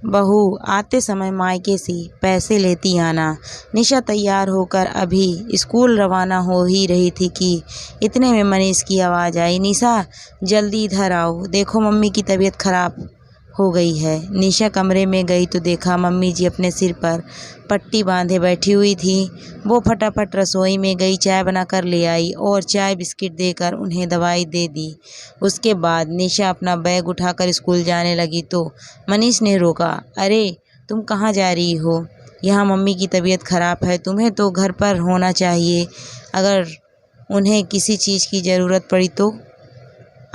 बहू आते समय मायके से पैसे लेती आना। निशा तैयार होकर अभी स्कूल रवाना हो ही रही थी कि इतने में मनीष की आवाज़ आई, निशा जल्दी इधर आओ, देखो मम्मी की तबीयत खराब हो गई है। निशा कमरे में गई तो देखा मम्मी जी अपने सिर पर पट्टी बांधे बैठी हुई थी। वो फटाफट रसोई में गई, चाय बनाकर ले आई और चाय बिस्किट देकर उन्हें दवाई दे दी। उसके बाद निशा अपना बैग उठाकर स्कूल जाने लगी तो मनीष ने रोका, अरे तुम कहाँ जा रही हो? यहाँ मम्मी की तबीयत खराब है, तुम्हें तो घर पर होना चाहिए। अगर उन्हें किसी चीज़ की ज़रूरत पड़ी तो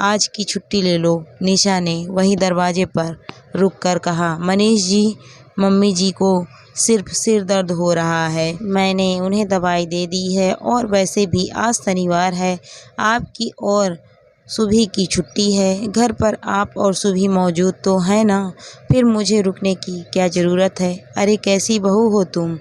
आज की छुट्टी ले लो। निशा ने वहीं दरवाजे पर रुककर कहा, मनीष जी, मम्मी जी को सिर्फ सिर दर्द हो रहा है, मैंने उन्हें दवाई दे दी है और वैसे भी आज शनिवार है, आपकी और सुभी की छुट्टी है, घर पर आप और सुभी मौजूद तो है ना, फिर मुझे रुकने की क्या ज़रूरत है? अरे कैसी बहू हो तुम?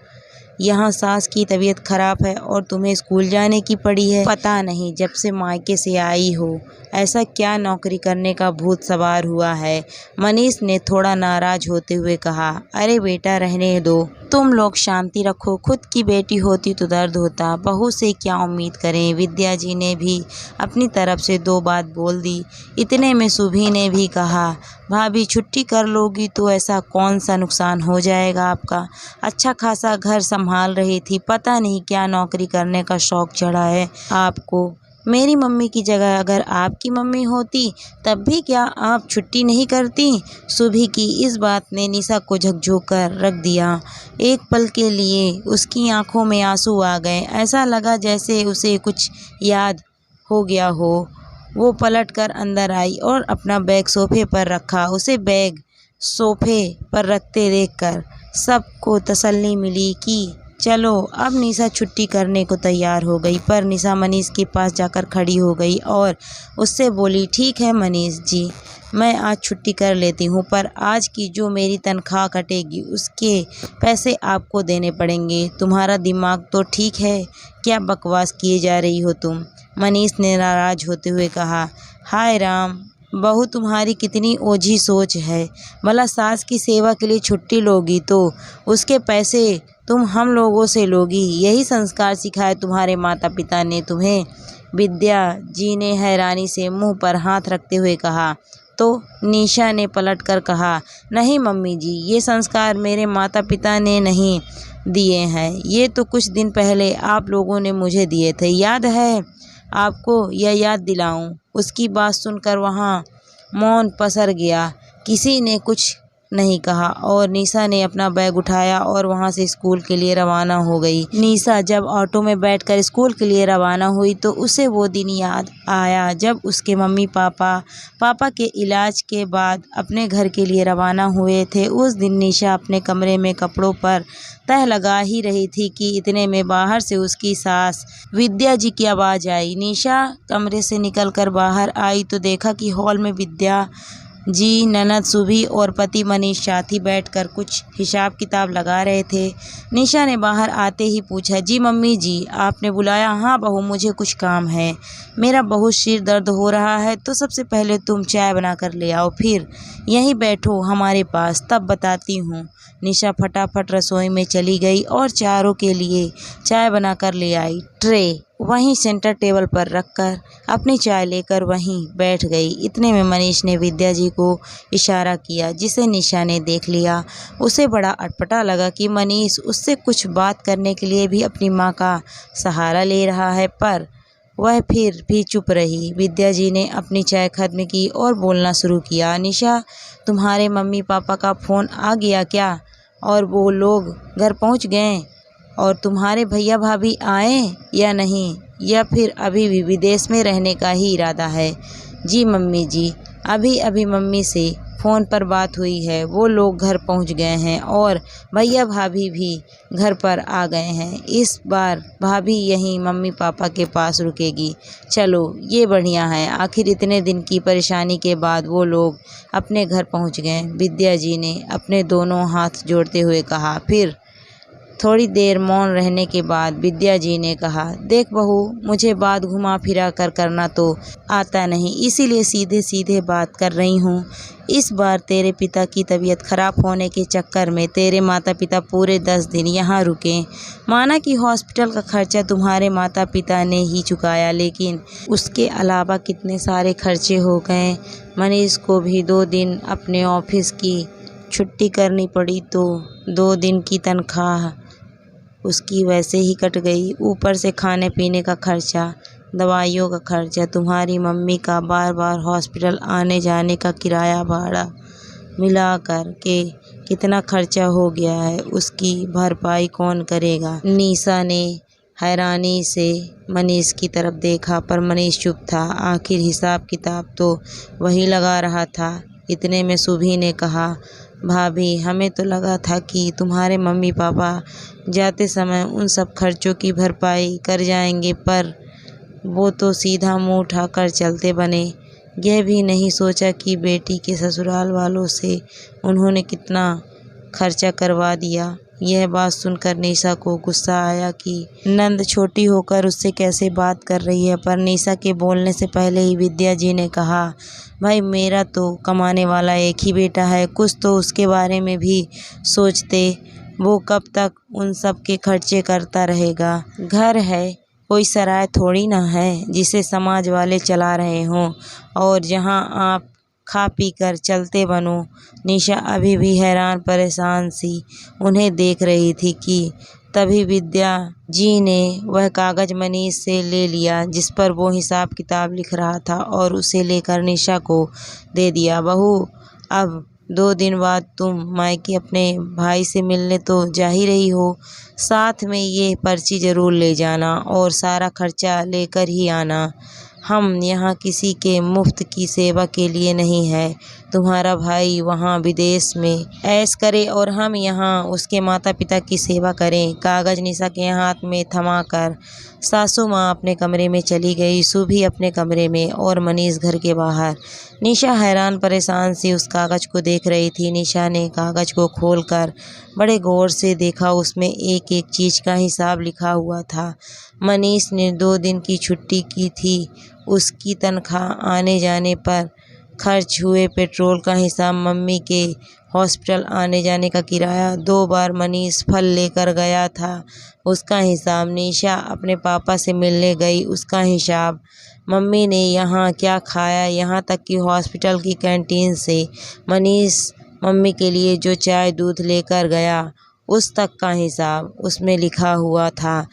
यहाँ सास की तबीयत खराब है और तुम्हें स्कूल जाने की पड़ी है। पता नहीं जब से मायके से आई हो ऐसा क्या नौकरी करने का भूत सवार हुआ है। मनीष ने थोड़ा नाराज होते हुए कहा, अरे बेटा रहने दो, तुम लोग शांति रखो, खुद की बेटी होती तो दर्द होता, बहू से क्या उम्मीद करें। विद्या जी ने भी अपनी तरफ से दो बात बोल दी। इतने में सुभी ने भी कहा, भाभी छुट्टी कर लोगी तो ऐसा कौन सा नुकसान हो जाएगा आपका? अच्छा खासा घर संभाल रही थी, पता नहीं क्या नौकरी करने का शौक चढ़ा है आपको। मेरी मम्मी की जगह अगर आपकी मम्मी होती तब भी क्या आप छुट्टी नहीं करती? सुभी की इस बात ने निशा को झकझोर कर रख दिया। एक पल के लिए उसकी आंखों में आंसू आ गए, ऐसा लगा जैसे उसे कुछ याद हो गया हो। वो पलट कर अंदर आई और अपना बैग सोफे पर रखा। उसे बैग सोफे पर रखते देखकर सबको तसल्ली मिली कि चलो अब निशा छुट्टी करने को तैयार हो गई। पर निशा मनीष के पास जाकर खड़ी हो गई और उससे बोली, ठीक है मनीष जी, मैं आज छुट्टी कर लेती हूँ, पर आज की जो मेरी तनख्वाह कटेगी उसके पैसे आपको देने पड़ेंगे। तुम्हारा दिमाग तो ठीक है, क्या बकवास किए जा रही हो तुम? मनीष ने नाराज होते हुए कहा, हाय राम, बहू तुम्हारी कितनी ओझी सोच है। भला सास की सेवा के लिए छुट्टी लोगी तो उसके पैसे तुम हम लोगों से लोगी, यही संस्कार सिखाए तुम्हारे माता पिता ने तुम्हें? विद्या जी ने हैरानी से मुंह पर हाथ रखते हुए कहा। तो निशा ने पलटकर कहा, नहीं मम्मी जी, ये संस्कार मेरे माता पिता ने नहीं दिए हैं, ये तो कुछ दिन पहले आप लोगों ने मुझे दिए थे, याद है आपको? यह याद दिलाऊं? उसकी बात सुनकर वहाँ मौन पसर गया। किसी ने कुछ नहीं कहा और निशा ने अपना बैग उठाया और वहाँ से स्कूल के लिए रवाना हो गई। निशा जब ऑटो में बैठकर स्कूल के लिए रवाना हुई तो उसे वो दिन याद आया जब उसके मम्मी पापा के इलाज के बाद अपने घर के लिए रवाना हुए थे। उस दिन निशा अपने कमरे में कपड़ों पर तह लगा ही रही थी कि इतने में बाहर से उसकी सास विद्या जी की आवाज़ आई। निशा कमरे से निकलकर बाहर आई तो देखा कि हॉल में विद्या जी, ननद सुभी और पति मनीष साथ ही बैठकर कुछ हिसाब किताब लगा रहे थे। निशा ने बाहर आते ही पूछा, जी मम्मी जी, आपने बुलाया? हाँ बहू, मुझे कुछ काम है, मेरा बहुत सिर दर्द हो रहा है, तो सबसे पहले तुम चाय बना कर ले आओ, फिर यहीं बैठो हमारे पास, तब बताती हूँ। निशा फटाफट रसोई में चली गई और चारों के लिए चाय बनाकर ले आई। ट्रे वहीं सेंटर टेबल पर रखकर अपनी चाय लेकर वहीं बैठ गई। इतने में मनीष ने विद्या जी को इशारा किया, जिसे निशा ने देख लिया। उसे बड़ा अटपटा लगा कि मनीष उससे कुछ बात करने के लिए भी अपनी माँ का सहारा ले रहा है, पर वह फिर भी चुप रही। विद्या जी ने अपनी चाय खत्म की और बोलना शुरू किया, निशा, तुम्हारे मम्मी पापा का फ़ोन आ गया क्या? और वो लोग घर पहुंच गए? और तुम्हारे भैया भाभी आए या नहीं, या फिर अभी भी विदेश में रहने का ही इरादा है? जी मम्मी जी, अभी अभी मम्मी से फ़ोन पर बात हुई है, वो लोग घर पहुंच गए हैं और भैया भाभी भी घर पर आ गए हैं। इस बार भाभी यहीं मम्मी पापा के पास रुकेगी। चलो ये बढ़िया है, आखिर इतने दिन की परेशानी के बाद वो लोग अपने घर पहुंच गए। विद्या जी ने अपने दोनों हाथ जोड़ते हुए कहा। फिर थोड़ी देर मौन रहने के बाद विद्या जी ने कहा, देख बहू, मुझे बात घुमा फिरा कर करना तो आता नहीं, इसीलिए सीधे सीधे बात कर रही हूँ। इस बार तेरे पिता की तबीयत खराब होने के चक्कर में तेरे माता पिता पूरे 10 दिन यहाँ रुके। माना कि हॉस्पिटल का खर्चा तुम्हारे माता पिता ने ही चुकाया, लेकिन उसके अलावा कितने सारे खर्चे हो गए। मनीष को भी 2 दिन अपने ऑफिस की छुट्टी करनी पड़ी तो 2 दिन की तनख्वाह उसकी वैसे ही कट गई। ऊपर से खाने पीने का खर्चा, दवाइयों का खर्चा, तुम्हारी मम्मी का बार बार हॉस्पिटल आने जाने का किराया भाड़ा मिला कर के कितना खर्चा हो गया है, उसकी भरपाई कौन करेगा। निशा ने हैरानी से मनीष की तरफ देखा, पर मनीष चुप था। आखिर हिसाब किताब तो वही लगा रहा था। इतने में सुभी ने कहा, भाभी हमें तो लगा था कि तुम्हारे मम्मी पापा जाते समय उन सब खर्चों की भरपाई कर जाएंगे, पर वो तो सीधा मुंह उठाकर चलते बने। यह भी नहीं सोचा कि बेटी के ससुराल वालों से उन्होंने कितना खर्चा करवा दिया। यह बात सुनकर निशा को गुस्सा आया कि नंद छोटी होकर उससे कैसे बात कर रही है, पर निशा के बोलने से पहले ही विद्या जी ने कहा, भाई मेरा तो कमाने वाला एक ही बेटा है, कुछ तो उसके बारे में भी सोचते। वो कब तक उन सब के खर्चे करता रहेगा। घर है, कोई सराय थोड़ी ना है जिसे समाज वाले चला रहे हों और जहां आप खा पी कर चलते बनो। निशा अभी भी हैरान परेशान सी उन्हें देख रही थी कि तभी विद्या जी ने वह कागज मनीष से ले लिया जिस पर वो हिसाब किताब लिख रहा था और उसे लेकर निशा को दे दिया। बहू, अब 2 दिन बाद तुम मायके अपने भाई से मिलने तो जा ही रही हो, साथ में ये पर्ची ज़रूर ले जाना और सारा खर्चा लेकर ही आना। हम यहाँ किसी के मुफ्त की सेवा के लिए नहीं है। तुम्हारा भाई वहाँ विदेश में ऐश करे और हम यहाँ उसके माता पिता की सेवा करें। कागज निशा के हाथ में थमाकर सासू माँ अपने कमरे में चली गई, सुभी अपने कमरे में और मनीष घर के बाहर। निशा हैरान परेशान सी उस कागज को देख रही थी। निशा ने कागज को खोलकर बड़े गौर से देखा। उसमें एक एक चीज़ का हिसाब लिखा हुआ था। मनीष ने 2 दिन की छुट्टी की थी। उसकी तनख्वाह, आने जाने पर खर्च हुए पेट्रोल का हिसाब, मम्मी के हॉस्पिटल आने जाने का किराया, 2 बार मनीष फल लेकर गया था उसका हिसाब, निशा अपने पापा से मिलने गई उसका हिसाब, मम्मी ने यहाँ क्या खाया, यहाँ तक कि हॉस्पिटल की कैंटीन से मनीष मम्मी के लिए जो चाय दूध लेकर गया उस तक का हिसाब उसमें लिखा हुआ था।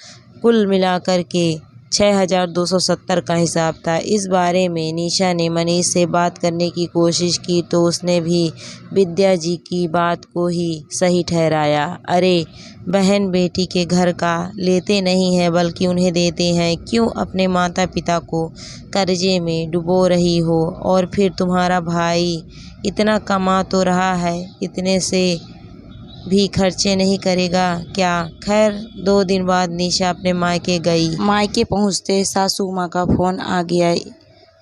कुल मिलाकर के 6270 का हिसाब था। इस बारे में निशा ने मनीष से बात करने की कोशिश की तो उसने भी विद्या जी की बात को ही सही ठहराया। अरे बहन बेटी के घर का लेते नहीं है बल्कि उन्हें देते हैं, क्यों अपने माता पिता को कर्जे में डुबो रही हो। और फिर तुम्हारा भाई इतना कमा तो रहा है, इतने से भी खर्चे नहीं करेगा क्या। खैर 2 दिन बाद निशा अपने मायके गई। मायके पहुंचते सासू माँ का फ़ोन आ गया,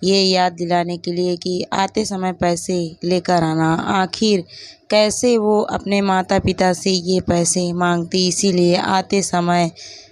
ये याद दिलाने के लिए कि आते समय पैसे लेकर आना। आखिर कैसे वो अपने माता पिता से ये पैसे मांगती, इसीलिए आते समय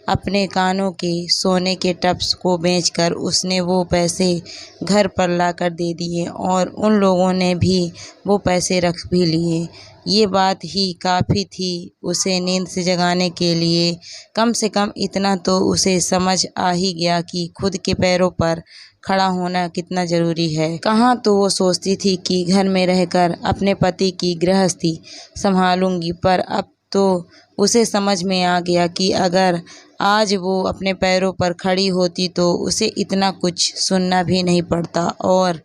अपने कानों के सोने के टप्स को बेचकर उसने वो पैसे घर पर लाकर दे दिए और उन लोगों ने भी वो पैसे रख भी लिए। ये बात ही काफ़ी थी उसे नींद से जगाने के लिए। कम से कम इतना तो उसे समझ आ ही गया कि खुद के पैरों पर खड़ा होना कितना ज़रूरी है। कहाँ तो वो सोचती थी कि घर में रहकर अपने पति की गृहस्थी संभालूंगी, पर अब तो उसे समझ में आ गया कि अगर आज वो अपने पैरों पर खड़ी होती तो उसे इतना कुछ सुनना भी नहीं पड़ता और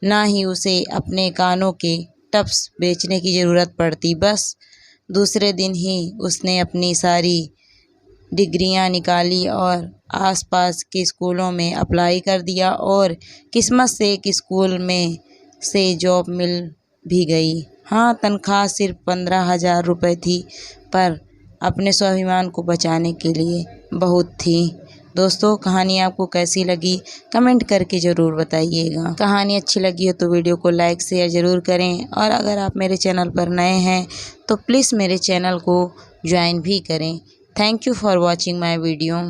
ना ही उसे अपने कानों के टप्स बेचने की ज़रूरत पड़ती। बस दूसरे दिन ही उसने अपनी सारी डिग्रियां निकाली और आसपास के स्कूलों में अप्लाई कर दिया और किस्मत से एक स्कूल में से जॉब मिल भी गई। हाँ, तनख्वाह सिर्फ 15,000 रुपये थी, पर अपने स्वाभिमान को बचाने के लिए बहुत थी। दोस्तों, कहानी आपको कैसी लगी कमेंट करके ज़रूर बताइएगा। कहानी अच्छी लगी हो तो वीडियो को लाइक शेयर ज़रूर करें और अगर आप मेरे चैनल पर नए हैं तो प्लीज़ मेरे चैनल को ज्वाइन भी करें। Thank you for watching my video.